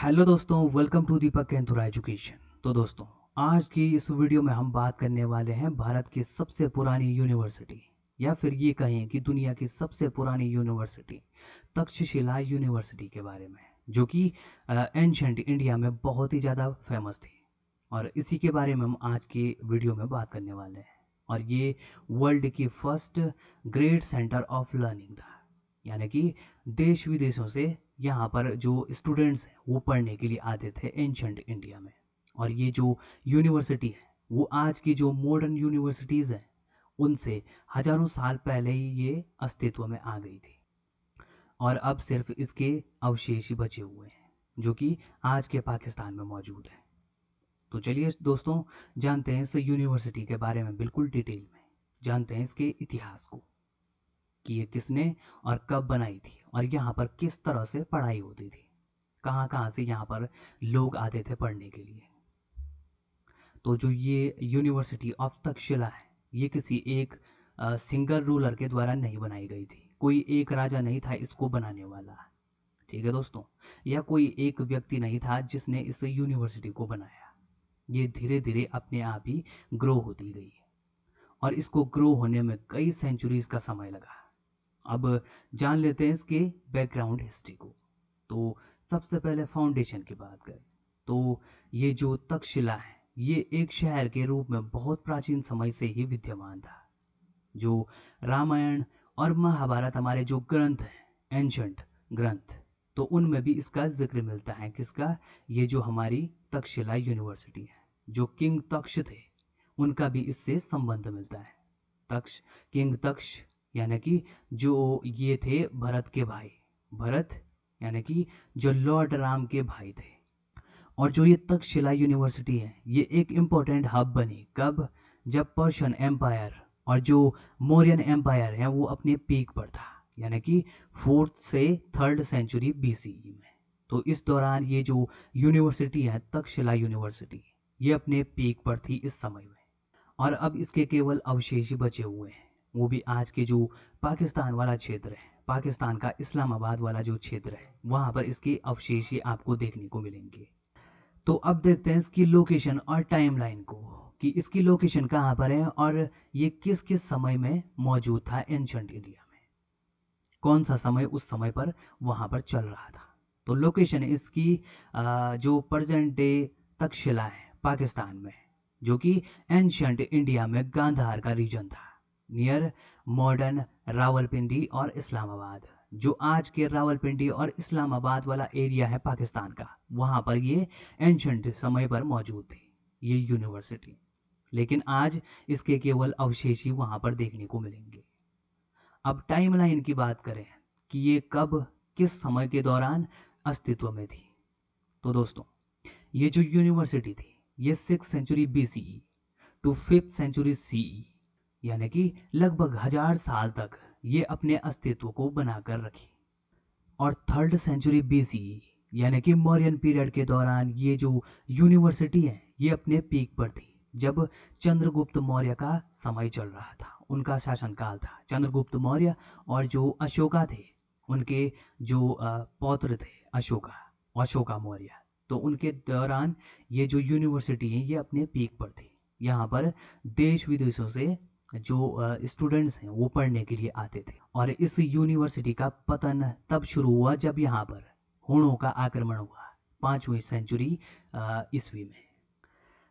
Hello दोस्तों, welcome to Deepak कैंथुरा education. तो दोस्तों, आज की इस वीडियो में हम बात करने वाले हैं भारत की सबसे पुरानी यूनिवर्सिटी, या फिर ये कहें कि दुनिया की सबसे पुरानी यूनिवर्सिटी तक्षशिला यूनिवर्सिटी के बारे में, जो कि एंशंट इंडिया में बहुत ही ज़्यादा फेमस थी। और इसी के बारे में हम आज के वीडियो में बात करने वाले हैं। और ये वर्ल्ड की first great centre of learning था, यानी कि देश विदेशों से यहाँ पर जो स्टूडेंट्स हैं वो पढ़ने के लिए आते थे एंशंट इंडिया में। और ये जो यूनिवर्सिटी है वो आज की जो मॉडर्न यूनिवर्सिटीज़ हैं उनसे हजारों साल पहले ही ये अस्तित्व में आ गई थी। और अब सिर्फ इसके अवशेष ही बचे हुए हैं जो कि आज के पाकिस्तान में मौजूद है। तो चलिए दोस्तों, जानते हैं इस यूनिवर्सिटी के बारे में बिल्कुल डिटेल में, जानते हैं इसके इतिहास को कि ये किसने और कब बनाई थी और यहाँ पर किस तरह से पढ़ाई होती थी, कहाँ कहाँ से यहाँ पर लोग आते थे पढ़ने के लिए। तो जो ये यूनिवर्सिटी ऑफ तक्षशिला है ये किसी एक सिंगल रूलर के द्वारा नहीं बनाई गई थी। कोई एक राजा नहीं था इसको बनाने वाला, ठीक है दोस्तों, या कोई एक व्यक्ति नहीं था जिसने इस यूनिवर्सिटी को बनाया। ये धीरे धीरे अपने आप ही ग्रो होती गई और इसको ग्रो होने में कई सेंचुरीज का समय लगा। अब जान लेते हैं इसके बैकग्राउंड हिस्ट्री को। तो सबसे पहले फाउंडेशन की बात करें तो ये जो तक्षशिला है ये एक शहर के रूप में बहुत प्राचीन समय से ही विद्यमान था। जो रामायण और महाभारत हमारे जो ग्रंथ हैं एंशंट ग्रंथ, तो उनमें भी इसका जिक्र मिलता है। किसका? ये जो हमारी तक्षशिला यूनिवर्सिटी है, जो किंग तक्ष थे उनका भी इससे संबंध मिलता है। तक्ष, किंग तक्ष यानी कि जो ये थे भरत के भाई, भरत यानी कि जो लॉर्ड राम के भाई थे। और जो ये तक्षशिला यूनिवर्सिटी है ये एक इम्पोर्टेंट हब बनी कब? जब पर्शियन एम्पायर और जो मौर्यन एम्पायर है वो अपने पीक पर था, यानी कि 4th से 3rd सेंचुरी BCE में। तो इस दौरान ये जो यूनिवर्सिटी है तक्षशिला यूनिवर्सिटी ये अपने पीक पर थी इस समय में। और अब इसके केवल अवशेष ही बचे हुए हैं, वो भी आज के जो पाकिस्तान वाला क्षेत्र है, पाकिस्तान का इस्लामाबाद वाला जो क्षेत्र है वहाँ पर इसके अवशेष ही आपको देखने को मिलेंगे। तो अब देखते हैं इसकी लोकेशन और टाइमलाइन को कि इसकी लोकेशन कहाँ पर है और ये किस किस समय में मौजूद था एंशंट इंडिया में, कौन सा समय उस समय पर वहाँ पर चल रहा था। तो लोकेशन इसकी जो प्रेजेंट डे तक्षशिला है पाकिस्तान में, जो कि एंशंट इंडिया में गांधार का रीजन था, नियर मॉडर्न रावलपिंडी और इस्लामाबाद। जो आज के रावलपिंडी और इस्लामाबाद वाला एरिया है पाकिस्तान का, वहाँ पर ये एंशंट समय पर मौजूद थी ये यूनिवर्सिटी। लेकिन आज इसके केवल अवशेष ही वहाँ पर देखने को मिलेंगे। अब टाइमलाइन की बात करें कि ये कब किस समय के दौरान अस्तित्व में थी, तो दोस्तों ये जो यूनिवर्सिटी थी ये 6th century BCE to 5th century CE, यानी कि लगभग 1000 साल तक ये अपने अस्तित्व को बनाकर रखी। और 3rd सेंचुरी BCE यानी कि मौर्यन पीरियड के दौरान ये जो यूनिवर्सिटी है ये अपने पीक पर थी, जब चंद्रगुप्त मौर्य का समय चल रहा था, उनका शासनकाल था। चंद्रगुप्त मौर्य और जो अशोका थे उनके जो पौत्र थे अशोका मौर्य, तो उनके दौरान ये जो यूनिवर्सिटी है ये अपने पीक पर थी। यहाँ पर देश विदेशों से जो स्टूडेंट्स हैं वो पढ़ने के लिए आते थे। और इस यूनिवर्सिटी का पतन तब शुरू हुआ जब यहाँ पर हुणों का आक्रमण हुआ 5वीं सेंचुरी ईस्वी में।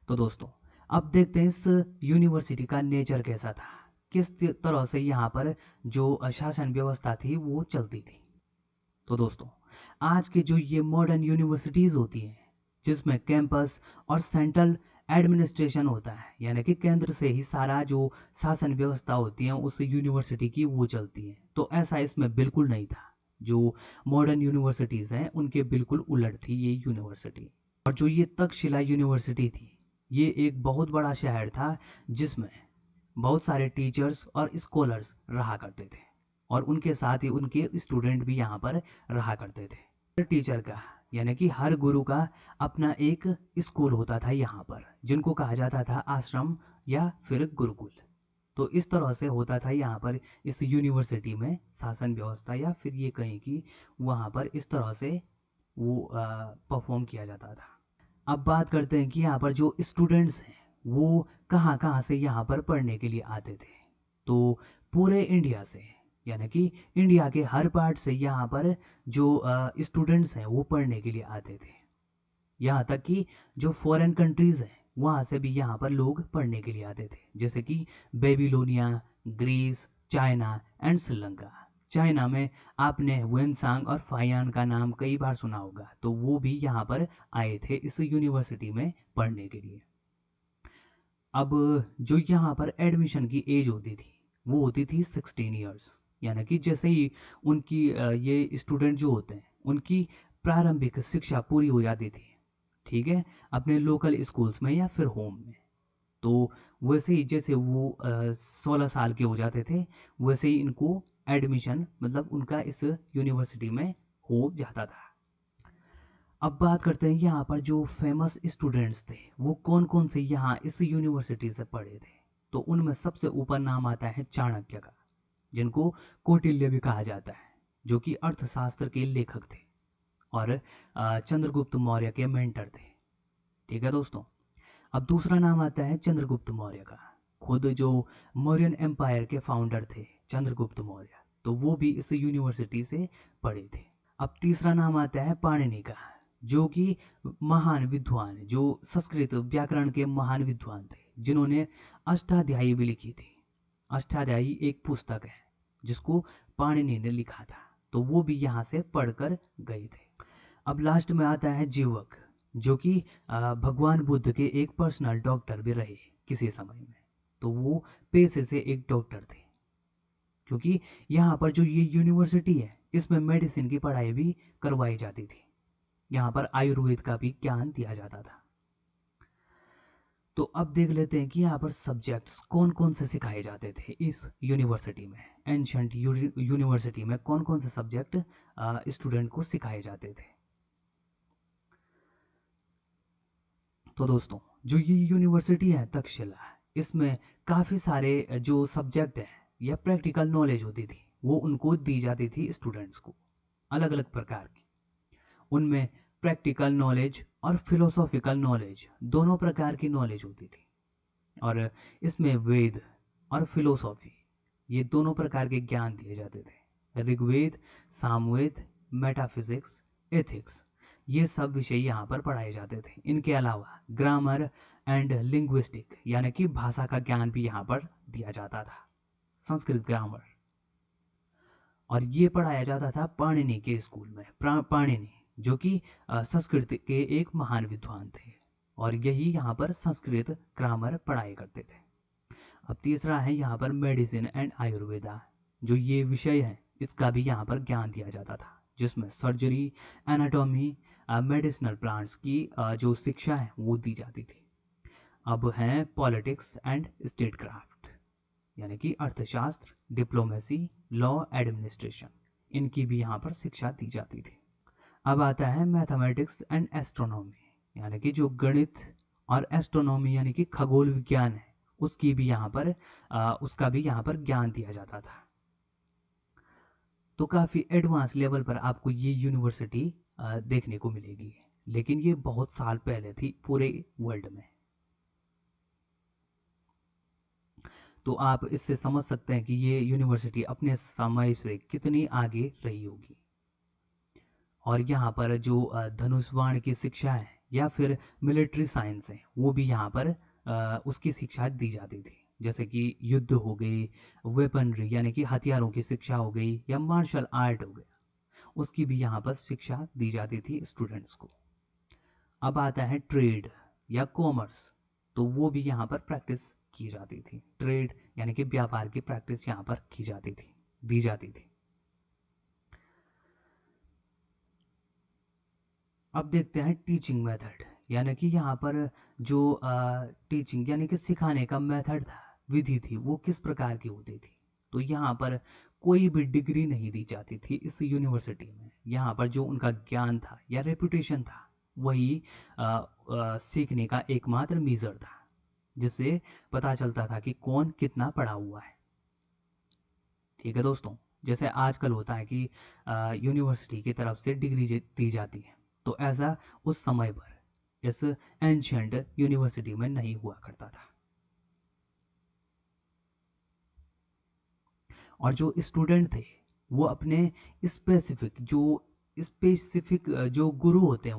तो दोस्तों अब देखते हैं इस यूनिवर्सिटी का नेचर कैसा था, किस तरह से यहाँ पर जो शासन व्यवस्था थी वो चलती थी। तो दोस्तों आज के जो ये मॉडर्न यूनिवर्सिटीज़ होती हैं जिसमें कैंपस और सेंट्रल एडमिनिस्ट्रेशन होता है, यानी कि केंद्र से ही सारा जो शासन व्यवस्था होती है उस यूनिवर्सिटी की वो चलती है, तो ऐसा इसमें बिल्कुल नहीं था। जो मॉडर्न यूनिवर्सिटीज़ हैं उनके बिल्कुल उलट थी ये यूनिवर्सिटी। और जो ये तक्षशिला यूनिवर्सिटी थी ये एक बहुत बड़ा शहर था जिसमें बहुत सारे टीचर्स और स्कॉलर्स रहा करते थे, और उनके साथ ही उनके स्टूडेंट भी यहाँ पर रहा करते थे। हर टीचर का यानी कि हर गुरु का अपना एक स्कूल होता था यहाँ पर, जिनको कहा जाता था आश्रम या फिर गुरुकुल। तो इस तरह से होता था यहाँ पर इस यूनिवर्सिटी में शासन व्यवस्था, या फिर ये कहें कि वहाँ पर इस तरह से वो परफॉर्म किया जाता था। अब बात करते हैं कि यहाँ पर जो स्टूडेंट्स हैं वो कहाँ कहाँ से यहाँ पर पढ़ने के लिए आते थे। तो पूरे इंडिया से, यानी कि इंडिया के हर पार्ट से यहाँ पर जो स्टूडेंट्स हैं वो पढ़ने के लिए आते थे। यहाँ तक कि जो फॉरेन कंट्रीज़ हैं वहाँ से भी यहाँ पर लोग पढ़ने के लिए आते थे, जैसे कि Babylonia, Greece, China and Sri Lanka. China में आपने हुएनसांग और फायान का नाम कई बार सुना होगा, तो वो भी यहाँ पर आए थे इस यूनिवर्सिटी में पढ़ने के लिए। अब जो यहाँ पर एडमिशन की एज होती थी वो होती थी 16 ईयर्स, यानी कि जैसे ही उनकी ये स्टूडेंट जो होते हैं उनकी प्रारंभिक शिक्षा पूरी हो जाती थी, ठीक है, अपने लोकल स्कूल्स में या फिर होम में, तो वैसे ही जैसे वो 16 साल के हो जाते थे वैसे ही इनको एडमिशन मतलब उनका इस यूनिवर्सिटी में हो जाता था। अब बात करते हैं यहाँ पर जो फेमस स्टूडेंट्स थे वो कौन कौन से यहाँ इस यूनिवर्सिटी से पढ़े थे। तो उनमें सबसे ऊपर नाम आता है चाणक्य का, जिनको कौटिल्य भी कहा जाता है, जो कि अर्थशास्त्र के लेखक थे और चंद्रगुप्त मौर्य के मेंटर थे। ठीक है दोस्तों। अब दूसरा नाम आता है चंद्रगुप्त मौर्य का, खुद जो मौर्यन एम्पायर के फाउंडर थे चंद्रगुप्त मौर्य, तो वो भी इस यूनिवर्सिटी से पढ़े थे। अब तीसरा नाम आता है पाणिनि का, जो कि महान विद्वान, जो संस्कृत व्याकरण के महान विद्वान थे, जिन्होंने अष्टाध्यायी भी लिखी थी। अष्टाध्यायी एक पुस्तक है जिसको पाणिनि ने लिखा था, तो वो भी यहाँ से पढ़कर गए थे। अब लास्ट में आता है जीवक, जो कि भगवान बुद्ध के एक पर्सनल डॉक्टर भी रहे किसी समय में, तो वो पेशे से एक डॉक्टर थे, क्योंकि यहाँ पर जो ये यूनिवर्सिटी है इसमें मेडिसिन की पढ़ाई भी करवाई जाती थी, यहाँ पर आयुर्वेद का भी ज्ञान दिया जाता था। तो अब देख लेते हैं कि यहाँ पर सब्जेक्ट्स कौन कौन से सिखाए जाते थे इस यूनिवर्सिटी में। एंशंट यूनिवर्सिटी में कौन कौन से सब्जेक्ट स्टूडेंट को सिखाए जाते थे। तो दोस्तों जो ये यूनिवर्सिटी है तक्षशिला, इसमें काफ़ी सारे जो सब्जेक्ट हैं या प्रैक्टिकल नॉलेज होती थी वो उनको दी जाती थी स्टूडेंट्स को, अलग अलग प्रकार की। उनमें प्रैक्टिकल नॉलेज और फिलोसॉफिकल नॉलेज दोनों प्रकार की नॉलेज होती थी, और इसमें वेद और फिलोसॉफी ये दोनों प्रकार के ज्ञान दिए जाते थे। ऋग्वेद, सामवेद, मेटाफिजिक्स, एथिक्स, ये सब विषय यहाँ पर पढ़ाए जाते थे। इनके अलावा ग्रामर एंड लिंग्विस्टिक यानी कि भाषा का ज्ञान भी यहाँ पर दिया जाता था, संस्कृत ग्रामर, और ये पढ़ाया जाता था पाणिनि के स्कूल में। पाणिनि जो कि संस्कृत के एक महान विद्वान थे, और यही यहाँ पर संस्कृत ग्रामर पढ़ाई करते थे। अब तीसरा है यहाँ पर मेडिसिन एंड आयुर्वेदा, जो ये विषय है इसका भी यहाँ पर ज्ञान दिया जाता था, जिसमें सर्जरी, एनाटॉमी, मेडिसिनल प्लांट्स की जो शिक्षा है वो दी जाती थी। अब हैं पॉलिटिक्स एंड स्टेट क्राफ्ट, यानी कि अर्थशास्त्र, डिप्लोमेसी, लॉ, एडमिनिस्ट्रेशन, इनकी भी यहाँ पर शिक्षा दी जाती थी। अब आता है मैथमेटिक्स एंड एस्ट्रोनॉमी, यानी कि जो गणित और एस्ट्रोनॉमी यानी कि खगोल विज्ञान है उसकी भी यहाँ पर उसका भी यहाँ पर ज्ञान दिया जाता था। तो काफ़ी एडवांस लेवल पर आपको ये यूनिवर्सिटी देखने को मिलेगी, लेकिन ये बहुत साल पहले थी पूरे वर्ल्ड में। तो आप इससे समझ सकते हैं कि ये यूनिवर्सिटी अपने समय से कितनी आगे रही होगी। और यहाँ पर जो धनुष्वाण की शिक्षा है या फिर मिलिट्री साइंस है वो भी यहाँ पर उसकी शिक्षा दी जाती थी, जैसे कि युद्ध हो गई, वेपनरी यानी कि हथियारों की शिक्षा हो गई, या मार्शल आर्ट हो गया, उसकी भी यहाँ पर शिक्षा दी जाती थी स्टूडेंट्स को। अब आता है ट्रेड या कॉमर्स, तो वो भी यहाँ पर प्रैक्टिस की जाती थी। ट्रेड यानी कि व्यापार की प्रैक्टिस यहाँ पर की जाती थी, दी जाती थी। अब देखते हैं टीचिंग मेथड, यानी कि यहाँ पर जो टीचिंग यानी कि सिखाने का मेथड था, विधि थी, वो किस प्रकार की होती थी। तो यहाँ पर कोई भी डिग्री नहीं दी जाती थी इस यूनिवर्सिटी में। यहाँ पर जो उनका ज्ञान था या रेपुटेशन था वही सीखने का एकमात्र मीज़र था, जिससे पता चलता था कि कौन कितना पढ़ा हुआ है। ठीक है दोस्तों, जैसे आजकल होता है कि यूनिवर्सिटी की तरफ से डिग्री दी जाती है, तो ऐसा उस समय पर इस एंशियंट यूनिवर्सिटी में नहीं हुआ करता था। और जो स्टूडेंट थे वो अपने स्पेसिफिक जो गुरु होते हैं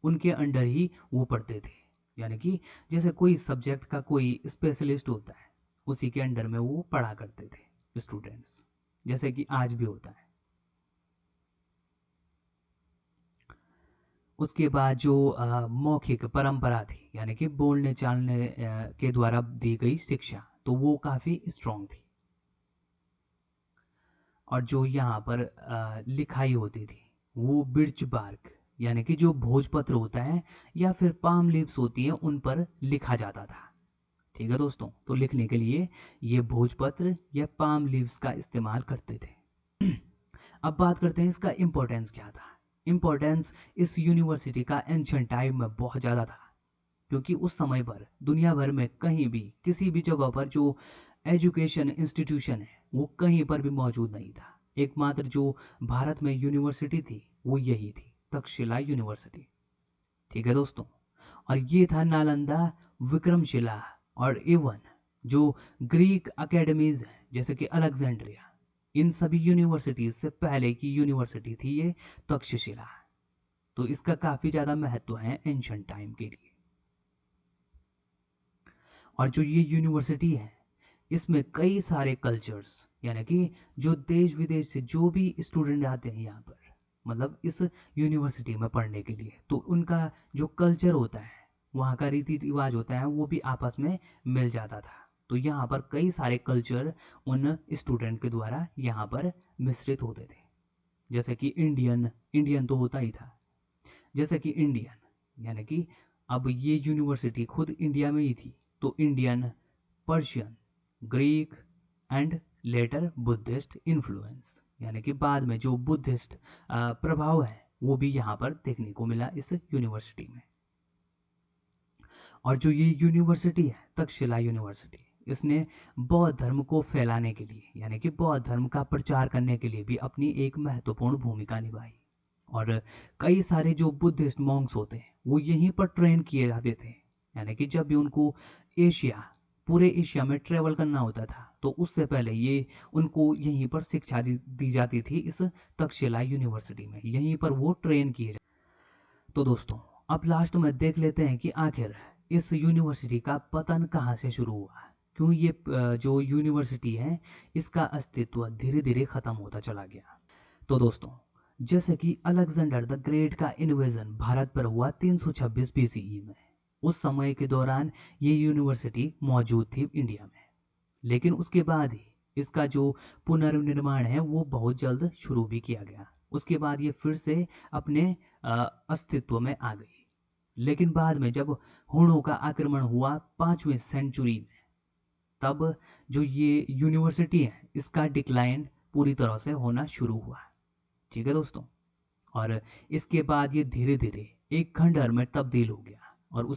उनके अंडर ही वो पढ़ते थे। यानी कि जैसे कोई सब्जेक्ट का कोई स्पेशलिस्ट होता है, उसी के अंडर में वो पढ़ा करते थे स्टूडेंट्स, जैसे कि आज भी होता है। उसके बाद जो मौखिक परंपरा थी, यानी कि बोलने चालने के द्वारा दी गई शिक्षा, तो वो काफ़ी स्ट्रांग थी। और जो यहाँ पर लिखाई होती थी वो बिर्च बार्क, यानी कि जो भोजपत्र होता है या फिर पाम लीव्स होती हैं, उन पर लिखा जाता था। ठीक है दोस्तों, तो लिखने के लिए ये भोजपत्र या पाम लीव्स का इस्तेमाल करते थे। अब बात करते हैं इसका इम्पोर्टेंस क्या था। इम्पोर्टेंस इस यूनिवर्सिटी का एंशियंट टाइम में बहुत ज़्यादा था, क्योंकि उस समय पर दुनिया भर में कहीं भी किसी भी जगह पर जो एजुकेशन इंस्टीट्यूशन है वो कहीं पर भी मौजूद नहीं था। एकमात्र जो भारत में यूनिवर्सिटी थी वो यही थी, तक्षशिला यूनिवर्सिटी। ठीक है दोस्तों, और ये था नालंदा, विक्रमशिला और इवन जो ग्रीक अकेडमीज हैं जैसे कि अलेक्जेंड्रिया, इन सभी यूनिवर्सिटीज से पहले की यूनिवर्सिटी थी ये तक्षशिला। तो इसका काफ़ी ज़्यादा महत्व है एंशंट टाइम के लिए। और जो ये यूनिवर्सिटी है इसमें कई सारे कल्चर्स, यानी कि जो देश विदेश से जो भी स्टूडेंट आते हैं यहाँ पर, मतलब इस यूनिवर्सिटी में पढ़ने के लिए, तो उनका जो कल्चर होता है, वहाँ का रीति रिवाज होता है, वो भी आपस में मिल जाता था। तो यहाँ पर कई सारे कल्चर उन स्टूडेंट के द्वारा यहाँ पर मिश्रित होते थे। जैसे कि इंडियन इंडियन तो होता ही था, जैसे कि इंडियन यानी कि अब ये यूनिवर्सिटी खुद इंडिया में ही थी, तो Indian, Persian, Greek and later Buddhist influence, यानी कि बाद में जो बुद्धिस्ट प्रभाव है वो भी यहाँ पर देखने को मिला इस यूनिवर्सिटी में। और जो ये यूनिवर्सिटी है तक्षशिला यूनिवर्सिटी, इसने बौद्ध धर्म को फैलाने के लिए, यानी कि बौद्ध धर्म का प्रचार करने के लिए भी अपनी एक महत्वपूर्ण भूमिका निभाई। और कई सारे जो बुद्धिस्ट मॉन्क्स होते हैं वो यहीं पर ट्रेन किए जाते थे। यानी कि जब भी उनको एशिया, पूरे एशिया में ट्रेवल करना होता था, तो उससे पहले ये उनको यहीं पर शिक्षा दी जाती थी इस तक्षशिला यूनिवर्सिटी में, यहीं पर वो ट्रेन किए जाते। तो दोस्तों, अब लास्ट में देख लेते हैं कि आखिर इस यूनिवर्सिटी का पतन कहाँ से शुरू हुआ, क्यों ये जो यूनिवर्सिटी है इसका अस्तित्व धीरे धीरे खत्म होता चला गया। तो दोस्तों, जैसे कि अलेक्जेंडर द ग्रेट का इन्वेजन भारत पर हुआ 326 बीसीई में, उस समय के दौरान ये यूनिवर्सिटी मौजूद थी इंडिया में। लेकिन उसके बाद ही इसका जो पुनर्निर्माण है वो बहुत जल्द शुरू भी किया गया। उसके बाद ये फिर से अपने अस्तित्व में आ गई। लेकिन बाद में जब हुणों का आक्रमण हुआ 5वीं सेंचुरी में, तब जो ये यूनिवर्सिटी है इसका डिक्लाइन पूरी तरह से होना शुरू हुआ। ठीक है दोस्तों, और इसके बाद ये धीरे धीरे एक खंडहर में तब्दील हो गया। और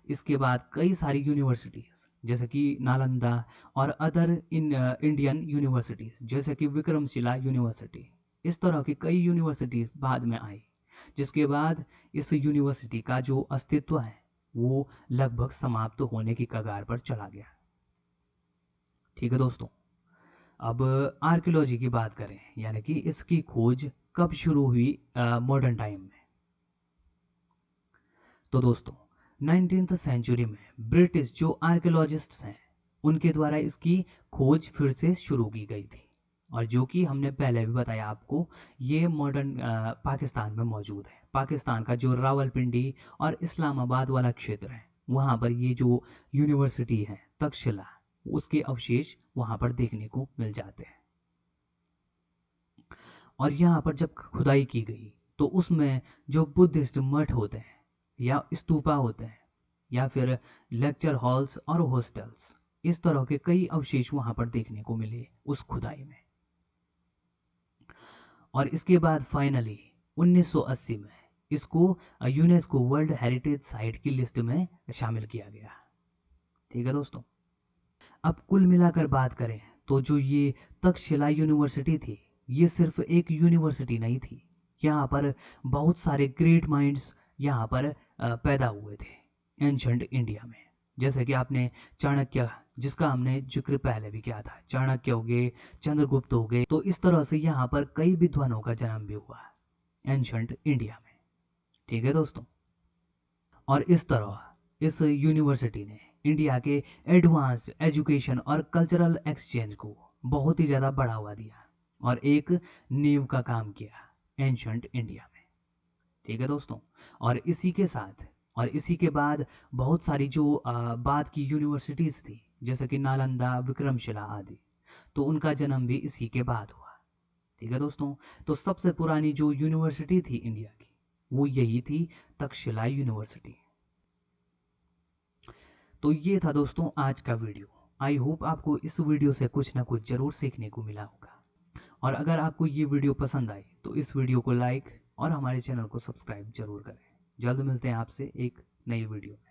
इसके बाद कई सारी यूनिवर्सिटीज जैसे कि नालंदा और अदर इंडियन यूनिवर्सिटीज जैसे कि विक्रमशिला यूनिवर्सिटी, इस तरह की कई यूनिवर्सिटीज बाद में आई, जिसके बाद इस यूनिवर्सिटी का जो अस्तित्व है वो लगभग समाप्त होने की कगार पर चला गया। ठीक है दोस्तों, अब आर्कियोलॉजी की बात करें, यानी कि इसकी खोज कब शुरू हुई मॉडर्न टाइम में। तो दोस्तों, 19th सेंचुरी में ब्रिटिश जो आर्कियोलॉजिस्ट्स हैं उनके द्वारा इसकी खोज फिर से शुरू की गई थी। और जो कि हमने पहले भी बताया आपको, ये मॉडर्न पाकिस्तान में मौजूद है। पाकिस्तान का जो रावलपिंडी और इस्लामाबाद वाला क्षेत्र है, वहाँ पर ये जो यूनिवर्सिटी है तक्षशिला, उसके अवशेष वहाँ पर देखने को मिल जाते हैं। और यहाँ पर जब खुदाई की गई तो उसमें जो बुद्धिस्ट मठ होते हैं या स्तूपा होते हैं या फिर लेक्चर हॉल्स और हॉस्टल्स, इस तरह के कई अवशेष वहाँ पर देखने को मिले उस खुदाई में। और इसके बाद फाइनली 1980 में इसको यूनेस्को वर्ल्ड हेरिटेज साइट की लिस्ट में शामिल किया गया। ठीक है दोस्तों, अब कुल मिलाकर बात करें तो जो ये तक्षशिला यूनिवर्सिटी थी, ये सिर्फ एक यूनिवर्सिटी नहीं थी, यहाँ पर बहुत सारे ग्रेट माइंड्स यहाँ पर पैदा हुए थे एंशंट इंडिया में। जैसे कि आपने चाणक्य, जिसका हमने जिक्र पहले भी किया था, चाणक्य हो गए, चंद्रगुप्त हो गए, तो इस तरह से यहाँ पर कई विद्वानों का जन्म भी हुआ एंशंट इंडिया में। ठीक है दोस्तों। और इस तरह इस यूनिवर्सिटी ने इंडिया के एडवांस एजुकेशन और कल्चरल एक्सचेंज को बहुत ही ज़्यादा बढ़ावा दिया और एक नींव का काम किया एंशंट इंडिया में। ठीक है दोस्तों। और इसी के साथ और इसी के बाद बहुत सारी जो बाद की यूनिवर्सिटीज़ थी, जैसे कि नालंदा, विक्रमशिला आदि, तो उनका जन्म भी इसी के बाद हुआ। ठीक है दोस्तों। तो सबसे पुरानी जो यूनिवर्सिटी थी इंडिया की, वो यही थी तक्षशिला यूनिवर्सिटी। तो ये था दोस्तों आज का वीडियो। आई होप आपको इस वीडियो से कुछ ना कुछ ज़रूर सीखने को मिला होगा। और अगर आपको ये वीडियो पसंद आई तो इस वीडियो को लाइक और हमारे चैनल को सब्सक्राइब जरूर करें। जल्द मिलते हैं आपसे एक नई वीडियो में।